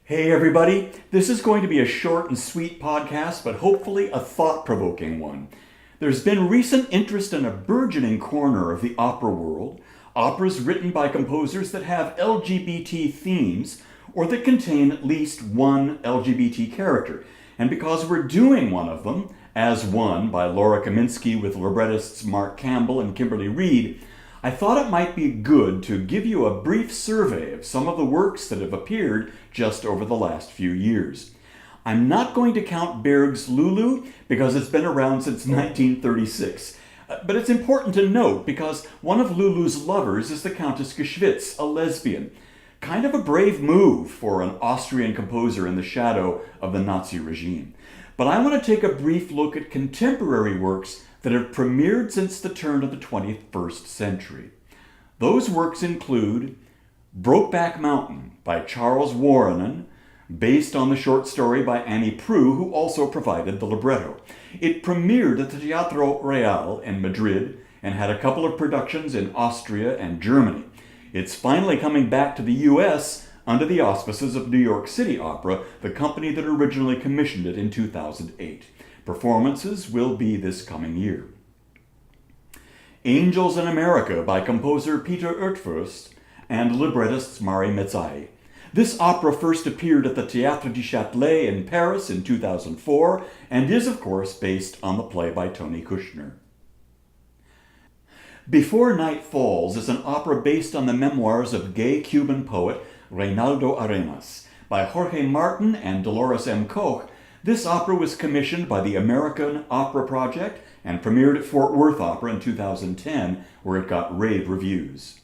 Hey everybody, this is going to be a short and sweet podcast, but hopefully a thought-provoking one. There's been recent interest in a burgeoning corner of the opera world, operas written by composers that have LGBT themes or that contain at least one LGBT character. And because we're doing one of them, as one by Laura Kaminsky with librettists Mark Campbell and Kimberly Reed, I thought it might be good to give you a brief survey of some of the works that have appeared just over the last few years. I'm not going to count Berg's Lulu because it's been around since 1936. But it's important to note because one of Lulu's lovers is the Countess Geschwitz, a lesbian. Kind of a brave move for an Austrian composer in the shadow of the Nazi regime. But I want to take a brief look at contemporary works that have premiered since the turn of the 21st century. Those works include Brokeback Mountain by Charles Wuorinen, based on the short story by Annie Proulx, who also provided the libretto. It premiered at the Teatro Real in Madrid and had a couple of productions in Austria and Germany. It's finally coming back to the US under the auspices of New York City Opera, the company that originally commissioned it in 2008. Performances will be this coming year. Angels in America by composer Peter Ertfurst and librettist Mari Mezzai. This opera first appeared at the Théâtre du Châtelet in Paris in 2004 and is, of course, based on the play by Tony Kushner. Before Night Falls is an opera based on the memoirs of gay Cuban poet Reynaldo Arenas. By Jorge Martin and Dolores M. Koch, this opera was commissioned by the American Opera Project and premiered at Fort Worth Opera in 2010, where it got rave reviews.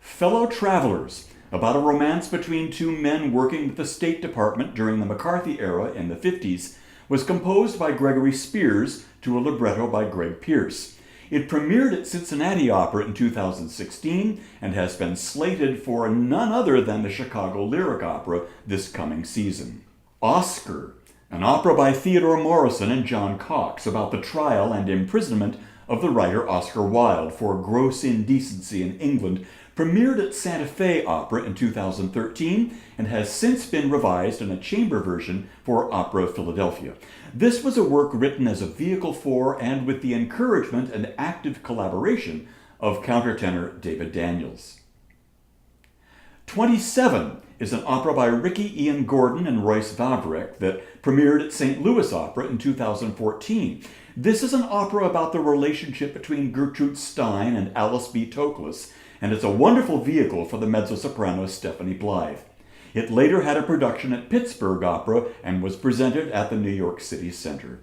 Fellow Travelers, about a romance between two men working with the State Department during the McCarthy era in the 50s, was composed by Gregory Spears to a libretto by Greg Pierce. It premiered at Cincinnati Opera in 2016 and has been slated for none other than the Chicago Lyric Opera this coming season. Oscar, an opera by Theodore Morrison and John Cox about the trial and imprisonment of the writer Oscar Wilde for gross indecency in England, premiered at Santa Fe Opera in 2013 and has since been revised in a chamber version for Opera Philadelphia. This was a work written as a vehicle for and with the encouragement and active collaboration of countertenor David Daniels. 27 is an opera by Ricky Ian Gordon and Royce Vavrek that premiered at St. Louis Opera in 2014. This is an opera about the relationship between Gertrude Stein and Alice B. Toklas, and it's a wonderful vehicle for the mezzo-soprano Stephanie Blythe. It later had a production at Pittsburgh Opera and was presented at the New York City Center.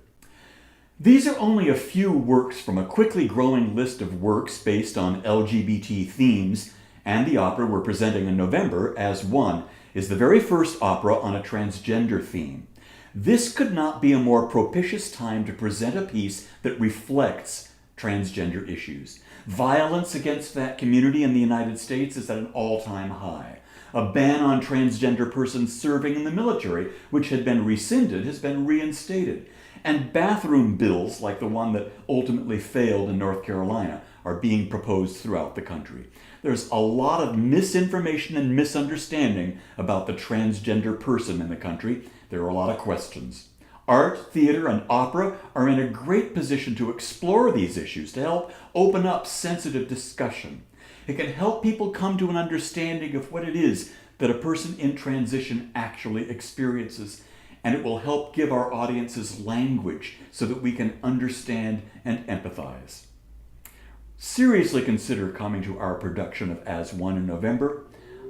These are only a few works from a quickly growing list of works based on LGBT themes, and the opera we're presenting in November, As One, is the very first opera on a transgender theme. This could not be a more propitious time to present a piece that reflects transgender issues. Violence against that community in the United States is at an all-time high. A ban on transgender persons serving in the military, which had been rescinded, has been reinstated. And bathroom bills, like the one that ultimately failed in North Carolina, are being proposed throughout the country. There's a lot of misinformation and misunderstanding about the transgender person in the country. There are a lot of questions. Art, theater, and opera are in a great position to explore these issues, to help open up sensitive discussion. It can help people come to an understanding of what it is that a person in transition actually experiences, and it will help give our audiences language so that we can understand and empathize. Seriously consider coming to our production of As One in November.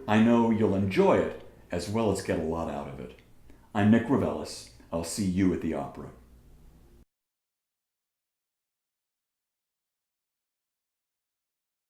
I know you'll enjoy it as well as get a lot out of it. I'm Nick Ravelis. I'll see you at the opera.